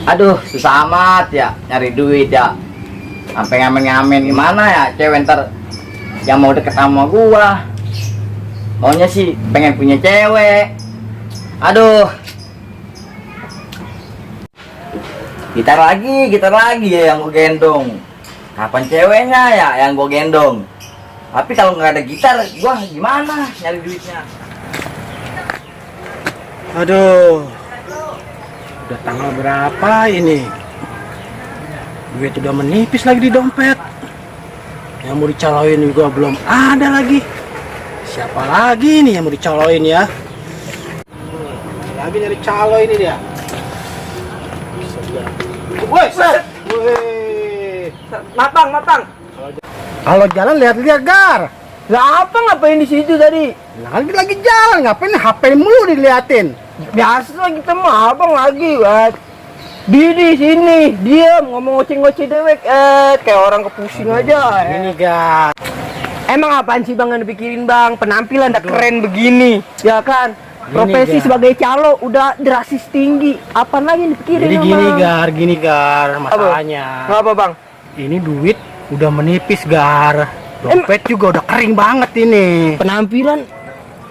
Aduh, susah amat ya nyari duit ya. Sampai ngamen-ngamen gimana ya cewek ntar yang mau deket sama gua. Maunya sih pengen punya cewek. Aduh. Gitar lagi ya yang gua gendong. Kapan ceweknya ya yang gua gendong? Tapi kalau nggak ada gitar, gua gimana nyari duitnya? Aduh, udah tanggal berapa ini? Duit udah menipis lagi di dompet. Yang mau dicaloin juga belum ada lagi. Siapa lagi nih yang mau dicaloin ya? Lagi nyari calo ini dia. Woi, Matang. kalau jalan lihat-lihat Gar. Lah apa ngapain di situ tadi? Lagi jalan, ngapain HP mulu diliatin? Biasa kita mah abang lagi, di sini diam ngomong ngoceh dewek, kayak orang kepusing aja. Ini Gar. Emang apaan sih bang yang dipikirin bang? Penampilan udah keren begini, ya kan? Profesi Gar. sebagai calo udah drastis tinggi. Apaan lagi yang dipikirin? Jadi gini Gar, masalahnya. Apa bang? Ini duit udah menipis Gar. Dompet juga udah kering banget ini. Penampilan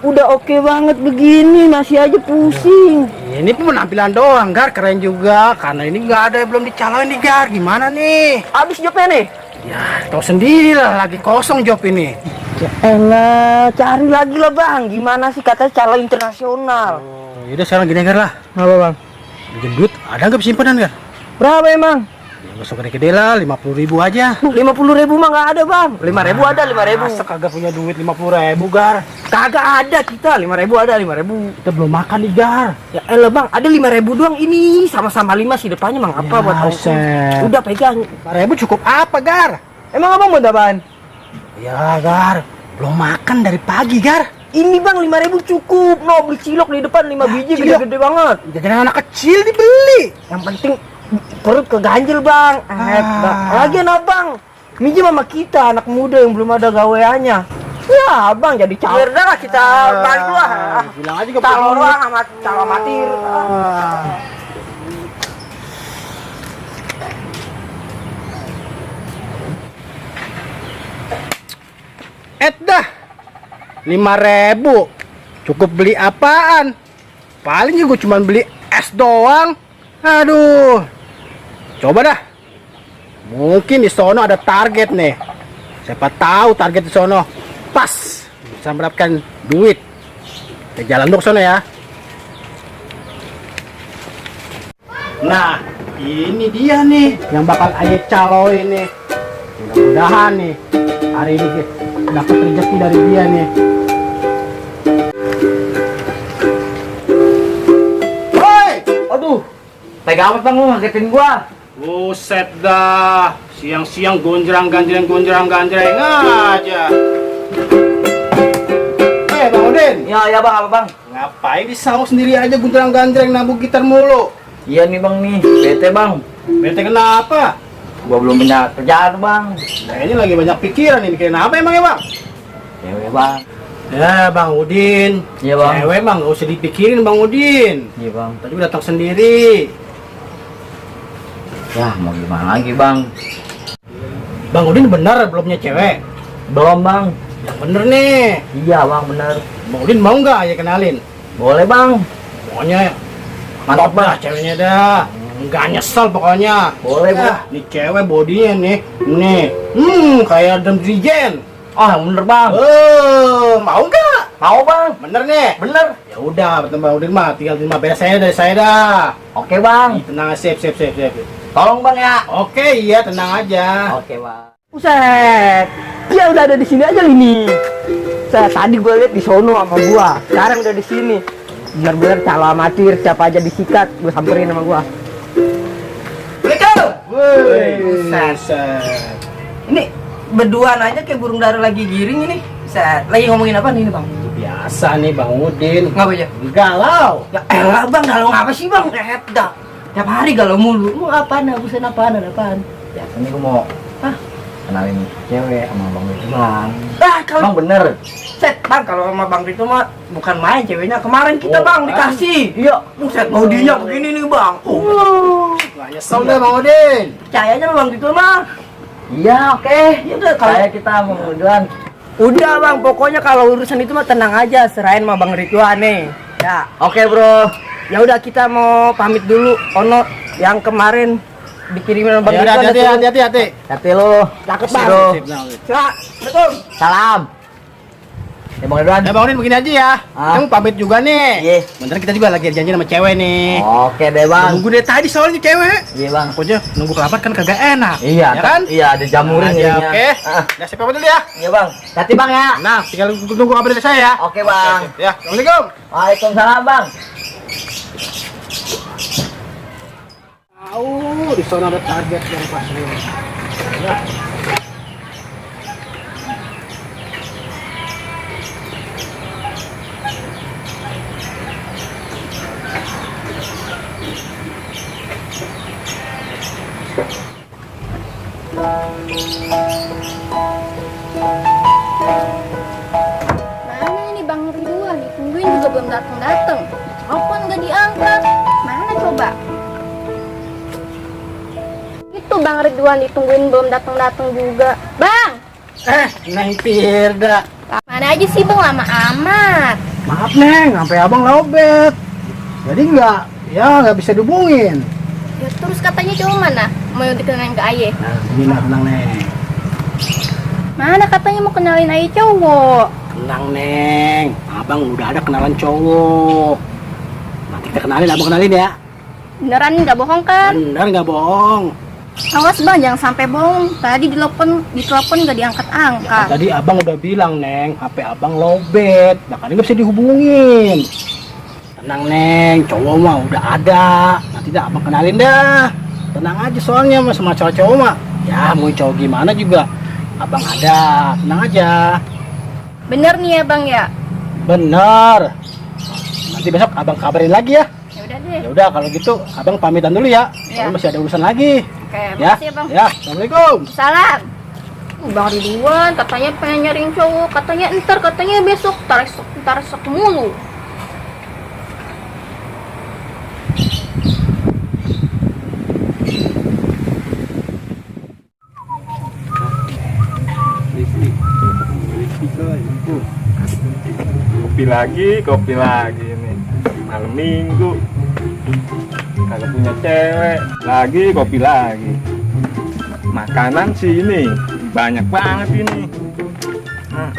udah oke banget begini, masih aja pusing. Ini pun penampilan doang Gar, keren juga. Karena ini nggak ada yang belum dicaloin nih Gar. Gimana nih? Abis jobnya nih? Ya tau sendiri lah, lagi kosong job ini. Ya elah, cari lagi lah bang. Gimana sih katanya calo internasional? Oh, yaudah sekarang gini Gar lah. Apa bang? Pinjem duit, ada nggak simpanan Gar? Berapa emang? Ya, gak usah gede-gede lah, 50.000 aja. 50.000 mah nggak ada bang. 5.000 ada, 5.000. Masa kagak punya duit 50.000 Gar? Kagak ada kita, 5.000 ada, 5.000. Kita belum makan nih Gar. Ya elah bang, ada 5.000 doang ini. Sama-sama 5 sih depannya mang apa Ya, buat ongkos. set. Udah pegang. 5.000 cukup apa Gar? Emang abang mau apaan? Ya Gar, belum makan dari pagi Gar. Ini bang 5.000 cukup. No, beli cilok di depan 5 biji cilok. gede-gede banget. Jajanan anak kecil dibeli. Yang penting perut keganjil bang. Lagian abang minjem sama kita anak muda yang belum ada gaweannya. Ya abang jadi calo. Udah lah kita balik dulu lah. Bilang aja ke Calo doang sama calo amatir. Dah 5.000 cukup beli apaan? Paling juga cuma beli es doang. Aduh, coba dah. Mungkin di sono ada target nih. Siapa tahu target di sono pas bisa mendapatkan duit. Kita jalan dulu ke sono ya. Nah, ini dia nih yang bakal Aye calo ini. Mudah-mudahan nih hari ini dapat rezeki dari dia nih. Woi, aduh. Tega amat bang lu ngagetin gua. Buset dah, siang-siang gonjrang-ganjreng aja. Bang Udin. Ya bang, apa bang? Ngapain di sawah sendiri aja gonjrang-ganjreng nabung gitar mulu? Iya nih bang nih, bete bang. Bete kenapa? Gua belum punya kerjaan bang. Kayaknya lagi banyak pikiran nih, mikirin apa emang ya bang? Cewek bang. Ya Bang Udin. Iya bang. Cewek bang, gak usah dipikirin Bang Udin. Iya bang. Tadi udah datang sendiri. Ya mau gimana lagi bang? Bang Udin benar belum punya cewek? Belum bang. Yang bener nih. Iya bang bener. Bang Udin mau nggak ya kenalin? Boleh bang. Pokoknya Mantap dah ceweknya dah. Nggak nyesel pokoknya. Boleh bang. Nih cewek bodinya nih. Kayak Adam Drigen. Oh yang bener bang. Mau nggak? Mau bang. Bener nih. Bener. Ya udah, Bang Udin mah tinggal terima beres saya dari saya dah. Oke bang. Ih, tenang, sip. Tolong bang ya. Oke, iya tenang aja. Oke bang. Buset, dia udah ada di sini aja ini. Saya tadi gue lihat di sono sama gua. Sekarang udah di sini. Bener-bener calo amatir, siapa aja disikat, gue samperin sama gua. Woi, Buset. Ini berduaan aja kayak burung dara lagi giring ini. Buset, lagi ngomongin apa nih bang? Biasa nih Bang Udin. Ngapa aja? Galau. Ya elah bang, galau ngapa sih bang? Dah. Tiap hari galau mulu. Mau apaan? Buset apaan? Ya ini gua mau kenalin cewek sama bang itu bang. Kalau Bang bener. Set bang, kalau sama bang Rito mah bukan main ceweknya. Kemarin kita bang dikasih. Iya. Buset, mau dia begini nih bang. Wah, nyesel deh Bang Udin. Percaya aja bang gitu mah. Iya, oke. Ya udah kalau Kayak kita menguduhan. udah bang, pokoknya kalau urusan itu mah tenang aja, serahin sama Bang Ridwan nih. Ya, Oke, bro. ya udah kita mau pamit dulu. Ono yang kemarin dikirimin sama Bang Ya udah, Ridwan. hati-hati. Hati lu. Cakep bang. Bro. Assalamualaikum. Salam. Ya, Bang Ridwan. Bang Udin begini aja ya. Ah. Kamu pamit juga nih. Iya. Bentar kita juga lagi janjian sama cewek nih. Oke deh, Bang. Nunggu dari tadi soalnya cewek. Iya, Bang. Aku aja nunggu kelapat kan kagak enak. Iya, ya kan? Iya, ada jamurin Aja, jadinya. oke. Ah, Udah saya pamit dulu ya. Iya, Bang. Hati, Bang ya. Nah, tinggal tunggu kabar dari saya ya. Oke, Bang. Ya, Assalamualaikum. Waalaikumsalam, Bang. Tahu di sana ada target yang pas nih. Ya. Mana ini Bang Ridwan? Ditungguin juga belum datang-datang. Telepon nggak diangkat. Mana coba? Itu Bang Ridwan ditungguin belum datang-datang juga. Bang, Neng Firda. mana aja sih Bang, lama amat. Maaf Neng, sampai abang lobet. Jadi nggak bisa dihubungin. Ya terus katanya cowok mana? Mau dikenalin ke Aye? Nah, gini tenang Neng. Mana katanya mau kenalin Aye cowok? Tenang Neng, abang udah ada kenalan cowok. Nanti kita kenalin, abang kenalin ya. Beneran nggak bohong kan? Bener nggak bohong. Awas Bang, jangan sampai bohong. Tadi ditelepon nggak diangkat-angkat. Tadi abang udah bilang Neng, HP abang lobet, makanya nggak bisa dihubungin. Tenang Neng, cowok mah udah ada. Nanti dah abang kenalin dah. Tenang aja soalnya mas sama cowok mah. Ya mau cowok gimana juga, abang ada. Tenang aja. Bener nih ya Bang ya? Bener. Nanti besok abang kabarin lagi ya. Ya udah deh. Ya udah kalau gitu abang pamitan dulu ya. Iya. Soalnya masih ada urusan lagi. Oke, Ya. makasih ya Bang. Ya, Assalamualaikum. Salam. Bang Ridwan katanya pengen nyariin cowok, katanya ntar, katanya besok, ntar esok mulu. Kopi lagi nih. Malam minggu. Kalau punya cewek, lagi kopi lagi. Makanan sih ini banyak banget ini. Nah.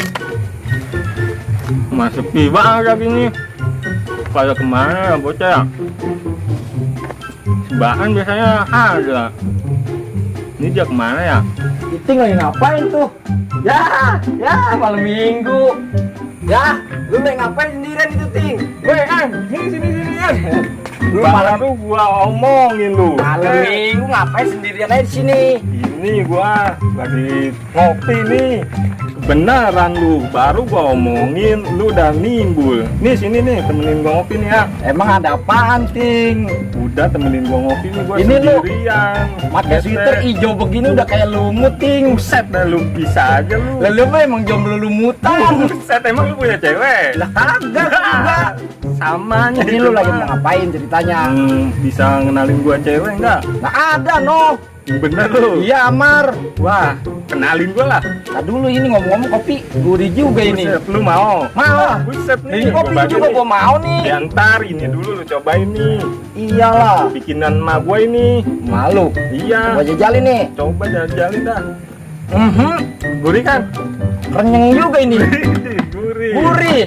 Sepi banget lagi nih. Kayak kemana bocah ya? Sebahan biasanya ada. Ini dia kemana ya? Iting lagi ngapain tuh? Ya, malam minggu. Ya, lu main ngapain sendirian itu, Ting? Sini ya. Lu Malam tuh gua omongin lu. Malam minggu ngapain sendirian aja di sini? Ini gua lagi ngopi nih. Beneran lu, baru gua omongin lu udah nimbul. Nih sini nih, temenin gua ngopi nih ya. Emang ada apaan, Ting? Udah temenin gua ngopi nih, gua Ini lu, sendirian. Mata sweater hijau begini udah kayak lumut, Ting. Buset dah lu, bisa aja lu. Lalu mah emang jomblo lumutan. Buset, emang lu punya cewek? Lah kagak. Sama aja Ini itu lu lagi mah. mau ngapain ceritanya? Bisa ngenalin gua cewek enggak? Nggak ada, no. Bener lu? Iya, Amar. Wah, kenalin gua lah. Nah dulu ini ngomong-ngomong kopi gurih juga ini. Buset, lu mau? Mau. Buset nih. Ini kopi gua bagi juga nih. gua mau nih. Diantar ini dulu lu cobain nih. Iyalah. Bikinan emak gua ini. Malu. Iya. Gua jajalin nih. Coba jalan-jalan dah. Mhm. Gurih kan? Kenyang juga ini. Gurih. Gurih.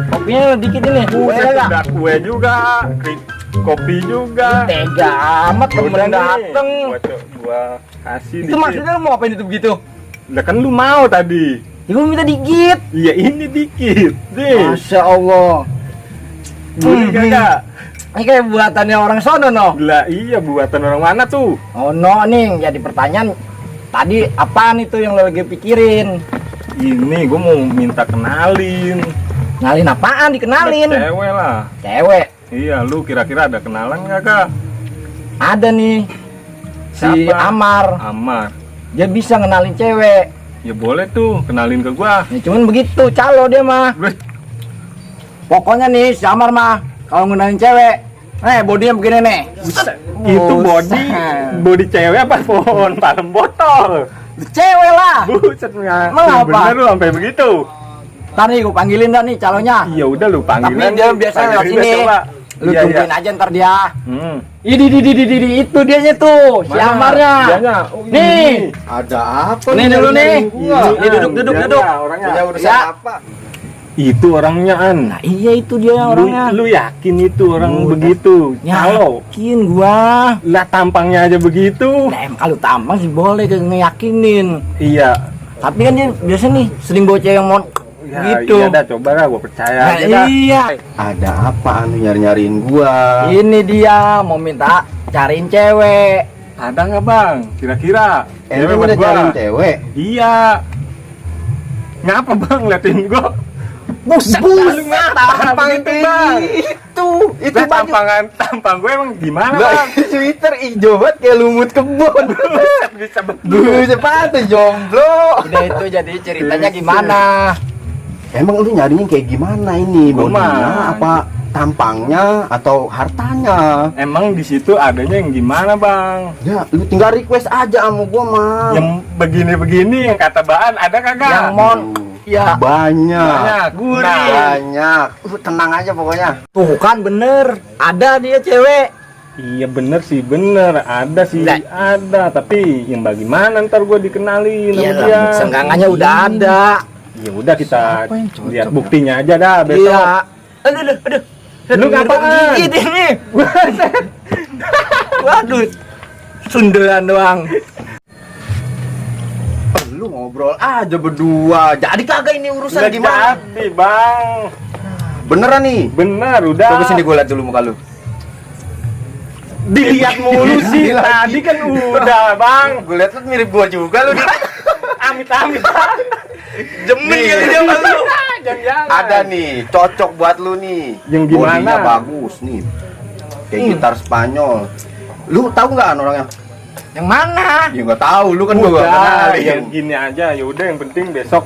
Kopinya dikit ini. Buset, Boleh nggak? udah kue juga, kopi juga. Tega amat temen Udah nih, dateng. Gua kasih Itu maksudnya lu mau apain itu begitu? Udah kan lu mau tadi. Ya gua minta dikit. Iya ini dikit. Nih. Masya Allah. Gurih kagak? Ini kayak buatannya orang sono, no. Lah iya, buatan orang mana tuh? Oh no, nih jadi pertanyaan. Tadi apaan itu yang lo lagi pikirin? Ini gue mau minta kenalin. Kenalin apaan? Dikenalin. Cewek lah. Cewek. Iya, lu kira-kira ada kenalan nggak kak? Ada nih. Si Siapa? Amar. Amar. Dia bisa ngenalin cewek. Ya boleh tuh, kenalin ke gua. Ya cuman begitu, calo dia mah. Weh, Pokoknya nih si Amar mah kalau ngenalin cewek Bodinya begini nih. Itu Buset. body cewek apa pohon palem botol? Cewek lah. Buset nggak. Emang apa? Bener lu sampai begitu. Ntar nih gue panggilin dah nih calonnya. Iya udah lu panggil. Tapi dia biasa lewat sini. Lu Iya, tungguin iya. aja ntar dia. Ini Itu dianya tuh, si Amarnya. Oh, Nih. Ada apa Nih dulu nih. Nih duduk. Orangnya. Punya urusan Ya. apa? Itu orangnya An. Nah iya itu dia orangnya. Lu yakin itu orang Udah. begitu? Kalau Yakin gua. lah tampangnya aja begitu. Nah emang kalau tampang sih boleh ngeyakinin. Iya. Tapi kan dia biasa nih sering bawa cewek yang mau Ya, gitu. Iya dah coba dah gua percaya Nah, aja dah. iya. Ada apa anu nyari-nyariin gua? Ini dia mau minta cariin cewek. Ada nggak bang? Kira-kira? Ente Cewek buat udah gua. cariin cewek? Iya. Ngapa bang liatin gua? Buset, Tampang itu bang. Itu Lah, tampang gue emang gimana bang? Twitter hijau banget kayak lumut kebon. Bisa Buset apa tuh jomblo? Udah itu jadi ceritanya gimana? Emang lu nyarinya kayak gimana ini? Gua Bodinya mah. apa tampangnya atau hartanya? Emang di situ adanya yang gimana bang? Ya, lu tinggal request aja sama gua mah. Yang begini-begini yang kata Baan ada kagak? Yang mon ya Banyak. Banyak. gurih. Nah, Banyak. Lu tenang aja pokoknya. Tuh kan bener, ada dia cewek. iya bener sih bener ada sih Lah. ada tapi yang bagaimana ntar gue dikenalin Iya sama dia. lah, senggangannya udah ada. Ya udah kita Siapa yang cocok lihat ya? buktinya aja dah besok. Iya. Aduh. Lu ngapain? Ini nih. Waduh. Sundelan doang. Lu ngobrol aja berdua. Jadi kagak ini urusan Udah gimana? jadi bang. Beneran nih. Bener udah. Coba sini gua lihat dulu muka lu. Dilihat mulu sih. Dilihat Tadi lagi. kan udah bang. Gua lihat lu mirip gua juga lu. Amit-amit. Jemin Nih. kali dia sama lu. Jangan-jangan. Ada nih, cocok buat lu nih. Yang gimana? Bodinya bagus nih. Kayak gitar Spanyol. Lu tahu nggak orangnya? Yang mana? Ya nggak tahu, lu kan gua Udah, kenalin. yang gini aja. Ya udah yang penting besok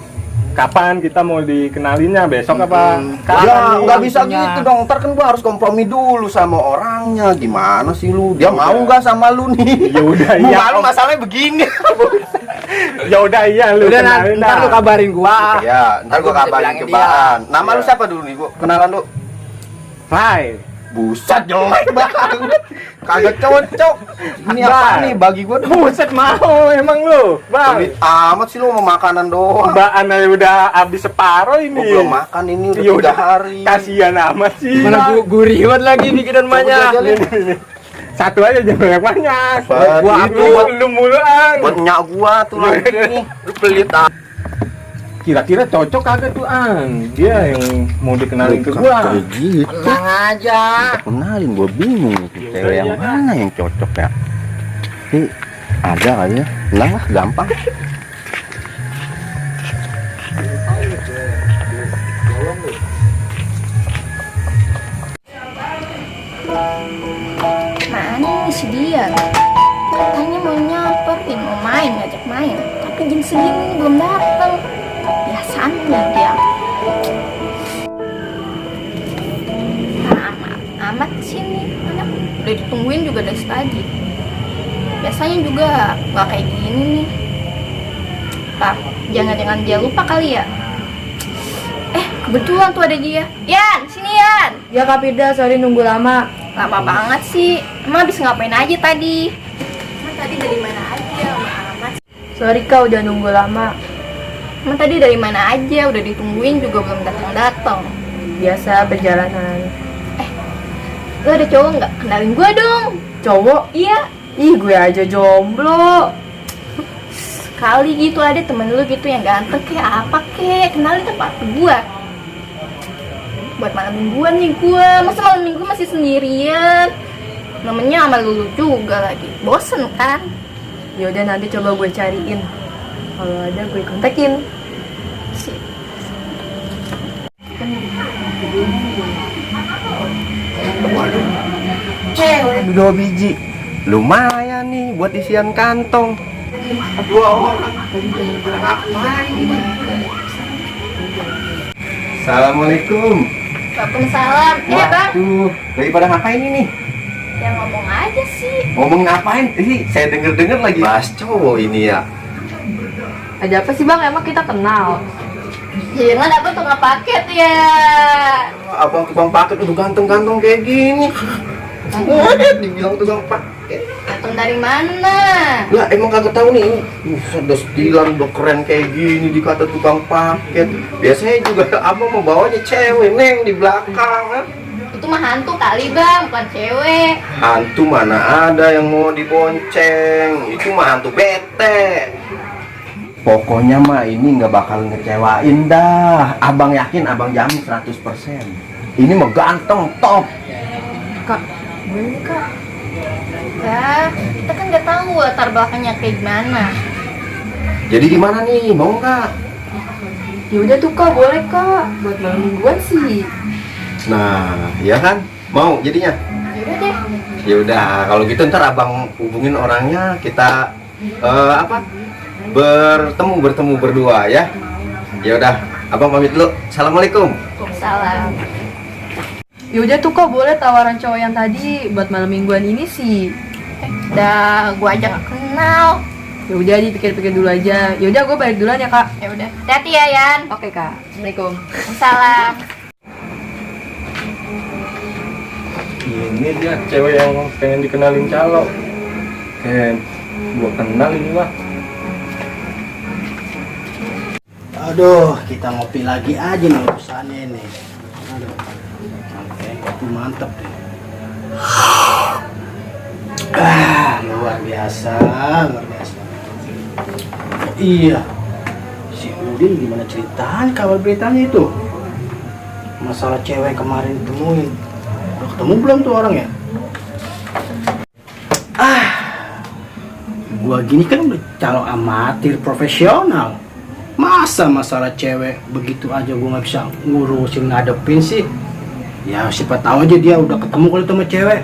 kapan kita mau dikenalinnya? Besok apa? Kapan Ya nih? nggak bisa waktunya? gitu dong. Ntar kan gua harus kompromi dulu sama orangnya. Gimana sih lu? Dia Udah. mau nggak sama lu nih? Ya udah, Muka iya. lu masalahnya begini. Ya udah iya lu Udah kenalin ntar lu dah. kabarin gua. Ya, ntar gua Gua bisa kabarin bilangin cobaan. dia. Nama lu Iya. siapa dulu nih? Gua kenalan lu. Rai. Buset jelek banget. Kagak cocok. Ini apa Bang. nih bagi gua dong? Buset mau emang lu, Bang. Pelit amat sih lu mau makanan doang. Mbak Ana udah habis separuh ini. Gua belum makan ini udah Ya 3 udah, hari. kasihan amat sih. Mana gurih banget lagi bikinan banyak. Coba jajalin. Ini. Satu aja jangan banyak-banyak. Buat Gua itu, aku lu muluan. Buat nyak gua tuh lagi nih. Lu pelit ah. Kira-kira cocok kagak tuh An? Dia yang mau dikenalin ke gua. Kayak gitu. Tenang aja. Kenalin gua bingung nih, cewek yang iya. mana yang cocok ya? Ini ada kali ya? Tenang lah, gampang. Mana nih si dia? Katanya mau nyamperin, mau main, ngajak main. Tapi jam segini belum datang. Biasanya dia. Nah, amat sih nih anak. Udah ditungguin juga dari tadi. Biasanya juga nggak kayak gini nih. Pak, jangan-jangan dia lupa kali ya? Kebetulan tuh ada dia. Yan, sini Yan. Ya Kak Firda, sorry nunggu lama. Lama banget sih. Emang habis ngapain aja tadi? Emang tadi dari mana aja? Lama amat. Sorry Kak udah nunggu lama. Emang tadi dari mana aja? Udah ditungguin juga belum datang-datang. Biasa perjalanan. Lu ada cowok nggak? Kenalin gua dong. Cowok? Iya. Ih gue aja jomblo. Kali gitu ada temen lu gitu yang ganteng kayak apa kek? Kenalin apa gua? Buat malam mingguan nih gua. Masa malam minggu masih sendirian? Namanya sama lu juga lagi. Bosen kan? Yaudah nanti coba gue cariin. Kalau ada gue kontakin. Sip. Cewek 2 biji. Lumayan nih buat isian kantong. 2 orang. Assalamualaikum. Waalaikumsalam. Bang. Tuh, daripada ngapain ini? Ya ngomong aja sih. Ngomong ngapain? Saya denger-denger lagi bahas cowok ini ya. Ada apa sih bang? Emang kita kenal? Jangan apa tuh nggak paket ya. Abang tukang paket udah ganteng-ganteng kayak gini. Dibilang tukang paket. Datang dari mana? Lah emang kagak tahu nih. Udah stilan udah keren kayak gini dikata tukang paket. Biasanya juga abang mau bawanya cewek neng di belakang kan. Itu mah hantu kali bang, bukan cewek. Hantu mana ada yang mau dibonceng. Itu mah hantu bete. Pokoknya mah ini nggak bakal ngecewain dah. Abang yakin, abang jamin 100%. Ini mah ganteng, top. Kak, boleh kak? Ya, kita kan nggak tahu latar belakangnya kayak gimana. Jadi gimana nih, mau nggak? Ya udah tuh kak, boleh kak. Buat malam mingguan sih. Nah, ya kan? Mau jadinya? Yaudah deh. Ya udah, kalau gitu ntar abang hubungin orangnya, kita bertemu berdua ya. Ya udah, abang pamit dulu. Assalamualaikum. Salam. Ya udah tuh kak, boleh tawaran cowok yang tadi buat malam mingguan ini sih. Dah, gua aja nggak kenal. Ya udah dipikir-pikir dulu aja. Ya udah gue balik duluan ya kak. Ya udah. Hati ya Yan. Oke kak. Assalamualaikum. Salam. Ini dia cewek yang pengen dikenalin calo. Gua kenal ini mah. Aduh, kita ngopi lagi aja nih urusannya nih. Aduh, oke, itu mantep deh. Luar biasa, luar biasa. Iya, si Udin gimana ceritanya kabar beritanya itu? Masalah cewek kemarin ditemuin. Udah ketemu belum tuh orang ya? Gua gini kan udah calon amatir profesional. Masa masalah cewek begitu aja gua nggak bisa ngurusin ngadepin sih? Ya siapa tahu aja dia udah ketemu kali sama cewek.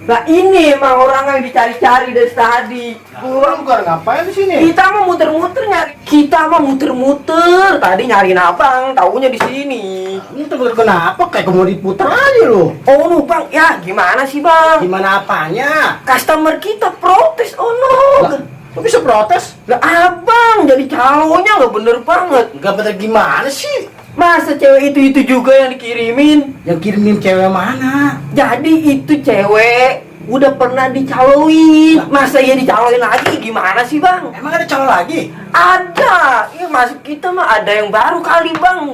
Nah ini emang orang yang dicari-cari dari tadi. Pulang gua ngapain di sini? Kita mah muter-muter nyari. Kita mah muter-muter. Tadi nyariin abang, taunya di sini. Ini tuh kenapa kayak mau diputar aja lo? Oh no bang, ya gimana sih bang? Gimana apanya? Customer kita protes, oh no. Lah, kok bisa protes? Lah abang jadi calonnya nggak bener banget. Gak bener gimana sih? Masa cewek itu juga yang dikirimin? Yang kirimin cewek mana? Jadi itu cewek udah pernah dicaloin. Masa iya dicaloin lagi? Gimana sih bang? Emang ada calon lagi? Ada. Ya masuk kita mah ada yang baru kali bang.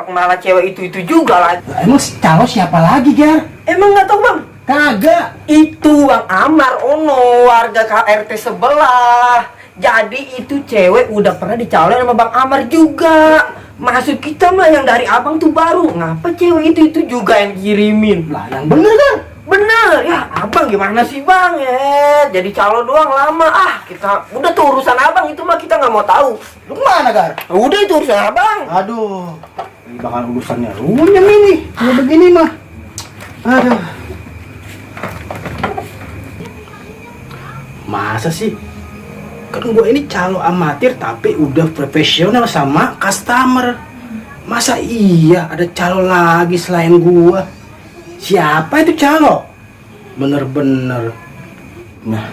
Malah cewek itu juga lagi. Emang calon siapa lagi, Ger? Emang nggak tahu bang? Kagak. Itu Bang Amar Ono, warga KRT sebelah. Jadi itu cewek udah pernah dicalonin sama Bang Amar juga. Maksud kita mah yang dari abang tuh baru. Ngapa cewek itu juga yang kirimin? Lah, yang bener kan? Bener ya, abang gimana sih bang ya? Jadi calon doang lama kita udah tuh urusan abang itu mah kita nggak mau tahu. Lu kemana, Gar? Udah itu urusan abang. Aduh, ini bakal urusannya runyam ini. Kalau begini mah. Aduh. Masa sih? Kan gue ini calo amatir tapi udah profesional sama customer. Masa iya ada calo lagi selain gua? Siapa itu calo? Bener-bener. Nah,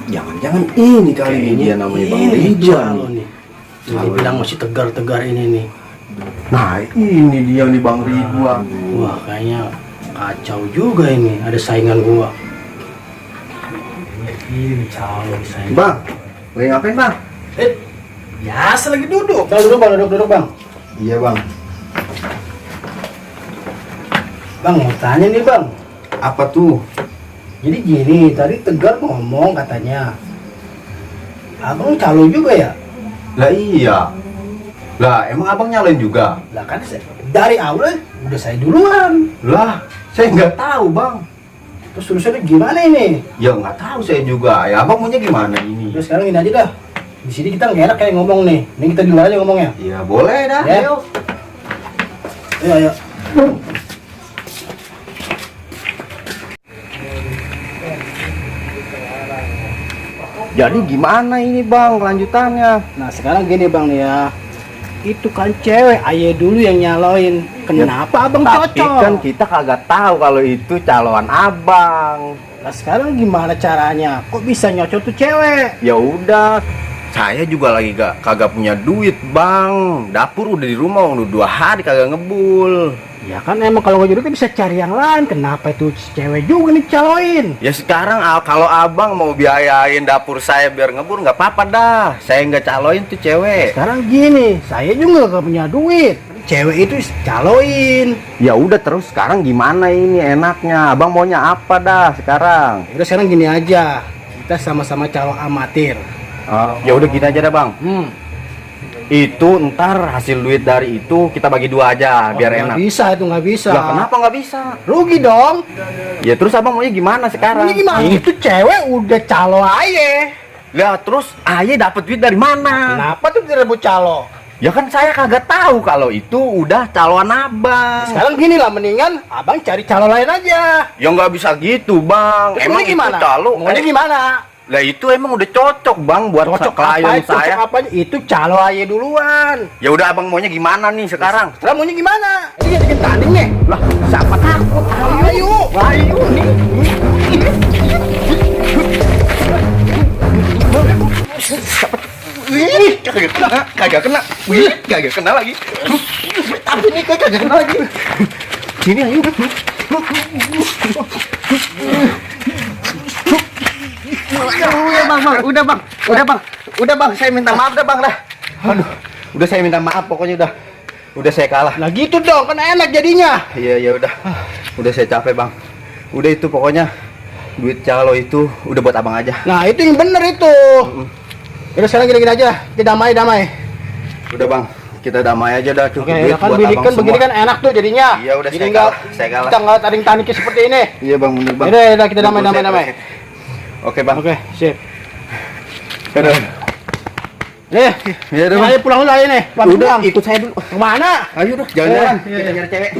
Jangan-jangan ini kali ini dia namanya Bang ini Ridwan. calo nih. Ini bilang masih tegar-tegar ini nih. Nah, ini dia nih Bang Ridwan. Wah, kayaknya kacau juga ini. Ada saingan gua. Ini calo saingan. Bang, lagi ngapain Bang? Biasa lagi duduk. Bang, duduk Bang. Iya Bang. Bang, mau tanya nih Bang. Apa tuh? Jadi gini, tadi Tegar ngomong katanya, abang calo juga ya? Lah iya. Lah emang abang nyalain juga? Lah kan dari awal udah saya duluan. Lah, saya nggak tahu Bang. Terus urusannya gimana ini? Ya nggak tahu saya juga. Ya abang maunya gimana ini? Terus sekarang ini aja dah. Di sini kita nggak enak kayak ngomong nih. Ini kita dulu aja ngomongnya. Ya boleh dah. Ya. Ayo. Ayo. Jadi gimana ini Bang kelanjutannya? Nah sekarang gini Bang nih ya. itu kan cewek, ayah dulu yang nyaloin. Kenapa abang Tapi cocok? kan kita kagak tahu kalau itu calon abang. Nah sekarang gimana caranya? Kok bisa nyocok tuh cewek? Ya udah, saya juga lagi kagak punya duit bang. Dapur udah di rumah udah 2 hari kagak ngebul. Ya kan emang kalau nggak jodoh kan bisa cari yang lain. Kenapa itu si cewek juga nih caloin? Ya sekarang kalau abang mau biayain dapur saya biar ngebul nggak apa-apa dah. Saya nggak caloin tuh cewek. Sekarang gini, saya juga nggak punya duit. Cewek itu caloin. Ya udah terus sekarang gimana ini enaknya? Abang maunya apa dah sekarang? Udah sekarang gini aja, kita sama-sama calo amatir. Ya udah gini aja dah bang. Itu ntar hasil duit dari itu kita bagi 2 aja biar Nggak enak. bisa itu nggak bisa. Lah kenapa nggak bisa? Rugi dong. Ya terus abang maunya gimana sekarang? Ini gimana? Itu cewek udah calo aja. Lah terus ayah dapat duit dari mana? Kenapa tuh direbut calo? Ya kan saya kagak tahu kalau itu udah calon abang. Sekarang gini lah, mendingan abang cari calo lain aja. Ya nggak bisa gitu bang. Terus Emang maunya itu gimana? calo. Maunya gimana? Lah itu emang udah cocok bang buat Cocok klien apa itu? saya. Cocok apanya? Itu calo aja duluan. Ya udah abang maunya gimana nih sekarang? Sekarang maunya gimana? Ini bikin tanding nih. Lah siapa takut? Ayo, ayo nih. Wih, kagak kena, kagak kena. Wih, kagak kena lagi. Tapi ini kagak kena lagi. Sini ayo. Udah bang, saya minta maaf dah bang dah. Aduh, udah saya minta maaf pokoknya udah saya kalah. Nah gitu dong, kan enak jadinya. Iya ya udah saya capek bang. Udah itu pokoknya duit calo itu udah buat abang aja. Nah itu yang bener itu. Udah sekarang gini-gini aja, kita damai. Udah bang, kita damai aja dah. Oke, ya kan begini kan enak tuh jadinya. Iya, udah, jadi saya kalah. Kita nggak tarik-tarik seperti ini. Iya bang, bener bang. Udah kita damai. Oke bang. Oke, sip. Udah. Ya udah bang. Ayo pulang dulu aja nih. Udah, ikut saya dulu. Kemana? Ayo udah, jalan-jalan. Iya. Kita nyari cewek.